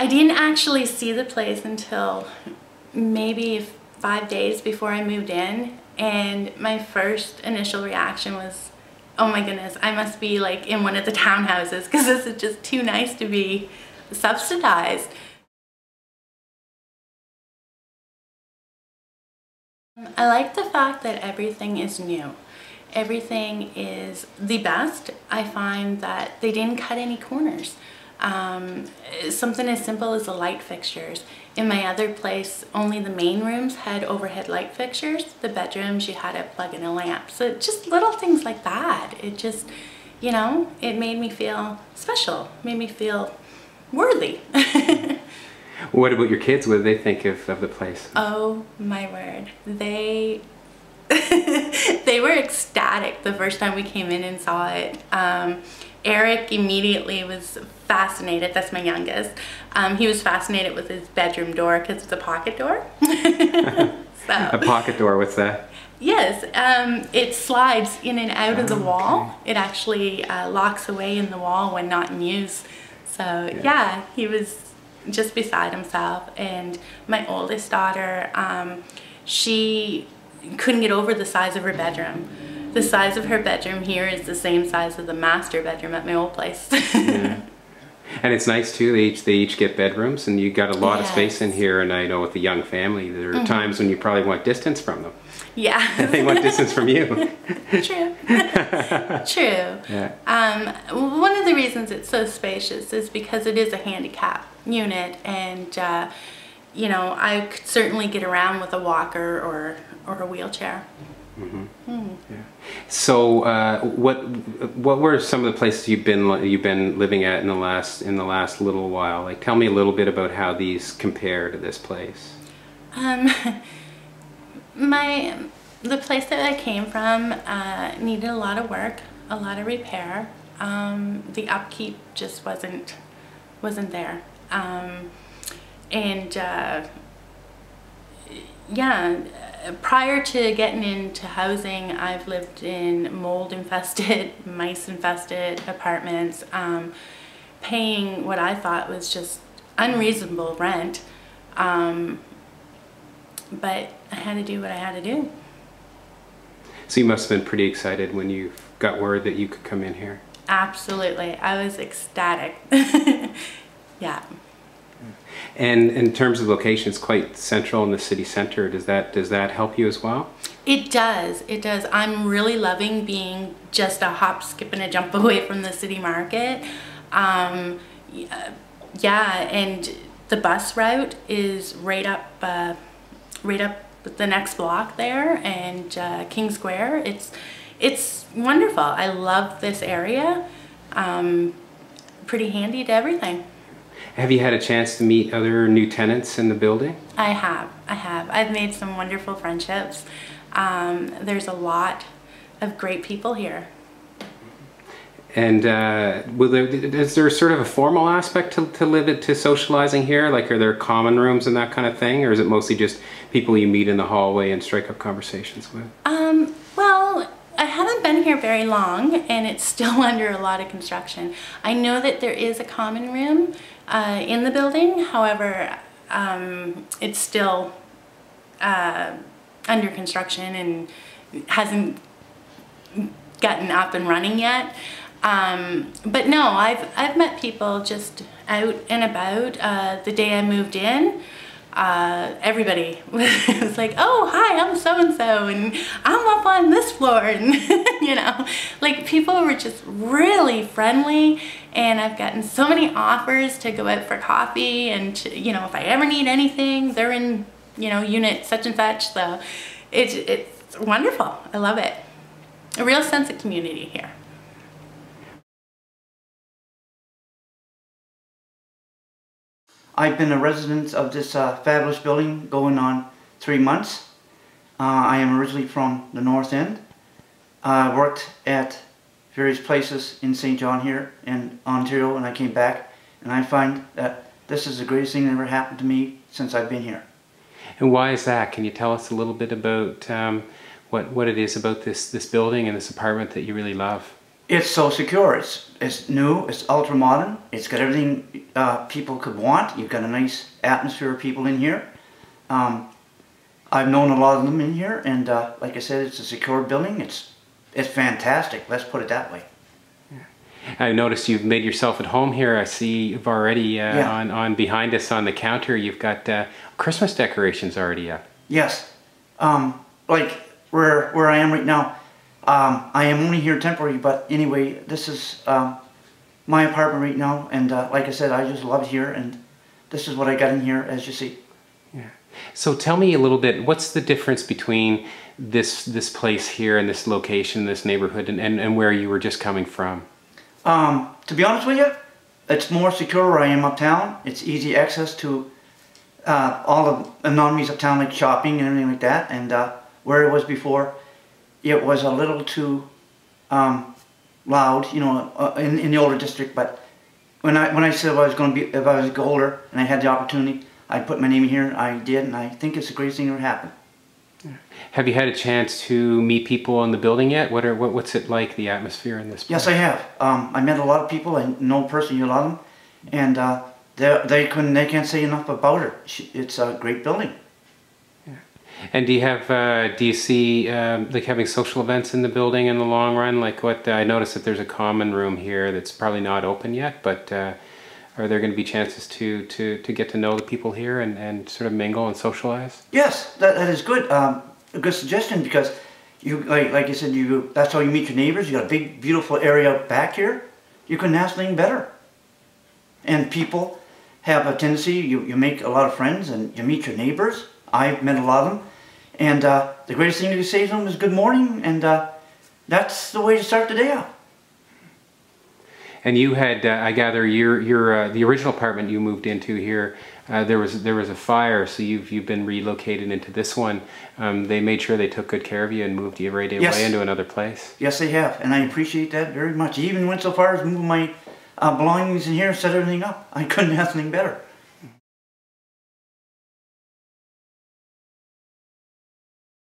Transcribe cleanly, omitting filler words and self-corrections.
I didn't actually see the place until maybe 5 days before I moved in, and my first initial reaction was, oh my goodness, I must be like in one of the townhouses because this is just too nice to be subsidized. I like the fact that everything is new. Everything is the best. I find that they didn't cut any corners. Something as simple as the light fixtures. In my other place, only the main rooms had overhead light fixtures. The bedrooms, you had to plug in a lamp. So just little things like that. It just, you know, it made me feel special, made me feel worthy. What about your kids? What do they think of the place? Oh my word. They they were ecstatic the first time we came in and saw it. Eric immediately was fascinated. That's my youngest. He was fascinated with his bedroom door because it's a pocket door. So, a pocket door, what's that? Yes, it slides in and out of the wall. Okay. It actually locks away in the wall when not in use. So yeah, he was just beside himself. And my oldest daughter, she couldn't get over the size of her bedroom. The size of her bedroom here is the same size as the master bedroom at my old place. Yeah. And it's nice too, they each get bedrooms, and you got a lot of space in here, and I know with a young family there are times when you probably want distance from them. Yeah. And they want distance from you. True. True. Yeah. One of the reasons it's so spacious is because it is a handicap unit, and you know, I could certainly get around with a walker or a wheelchair. Yeah. So, what were some of the places you've been living at in the last little while? Like, tell me a little bit about how these compare to this place. The place that I came from needed a lot of work, a lot of repair. The upkeep just wasn't there. Yeah, prior to getting into housing, I've lived in mold-infested, mice-infested apartments, paying what I thought was just unreasonable rent. But I had to do what I had to do. So you must have been pretty excited when you got word that you could come in here. Absolutely. I was ecstatic. Yeah. And in terms of location, it's quite central in the city center. Does that help you as well? It does. It does. I'm really loving being just a hop, skip, and a jump away from the city market. Yeah, and the bus route is right up the next block there, and King Square. It's wonderful. I love this area. Pretty handy to everything. Have you had a chance to meet other new tenants in the building? I have. I've made some wonderful friendships. There's a lot of great people here. And is there sort of a formal aspect to socializing here? Like, are there common rooms and that kind of thing? Or is it mostly just people you meet in the hallway and strike up conversations with? Well, I haven't been here very long, and it's still under a lot of construction. I know that there is a common room in the building. However, it's still under construction and hasn't gotten up and running yet. But no, I've met people just out and about. The day I moved in, everybody was like, oh, hi, I'm so-and-so, and I'm up on this floor, and you know, like, people were just really friendly, and I've gotten so many offers to go out for coffee, and to, you know, if I ever need anything, they're in, you know, unit such and such. So it's wonderful. I love it. A real sense of community here. I've been a resident of this fabulous building going on 3 months. I am originally from the North End. I worked at various places in St. John here in Ontario, and I came back, and I find that this is the greatest thing that ever happened to me since I've been here. And why is that? Can you tell us a little bit about what it is about this building and this apartment that you really love? It's so secure. It's new. It's ultra modern. It's got everything people could want. You've got a nice atmosphere of people in here. I've known a lot of them in here, and like I said, it's a secure building. It's fantastic. Let's put it that way. I noticed you've made yourself at home here. I see you've already on behind us on the counter. You've got Christmas decorations already up. Yes, like where I am right now. I am only here temporary, but anyway, this is my apartment right now, and like I said, I just love it here, and this is what I got in here, as you see. Yeah. So tell me a little bit. What's the difference between this place here and this location, this neighborhood, and where you were just coming from? To be honest with you, it's more secure where I am uptown. It's easy access to all the amenities uptown, like shopping and everything like that. And where it was before, it was a little too loud, you know, in the older district. But when I said I was going to be, if I was older and I had the opportunity, I'd put my name in here. I did, and I think it's the greatest thing that ever happened. Have you had a chance to meet people in the building yet? What's it like, the atmosphere in this place? Yes, I have. I met a lot of people. I know personally a lot of them, and they can't say enough about her. It's a great building. Yeah. And do you see like having social events in the building in the long run? Like what I noticed that there's a common room here that's probably not open yet, but are there going to be chances to get to know the people here and sort of mingle and socialize? Yes, that is good. A good suggestion, because you like you said, that's how you meet your neighbors. You got a big, beautiful area back here. You couldn't ask anything better. And people have a tendency, you make a lot of friends and you meet your neighbors. I've met a lot of them. And the greatest thing you can say to them is good morning, and that's the way to start the day out. And you had, I gather, the original apartment you moved into here, there was a fire, so you've been relocated into this one. They made sure they took good care of you and moved you right away into another place. Yes, they have, and I appreciate that very much. He even went so far as moving my belongings in here and set everything up. I couldn't ask anything better.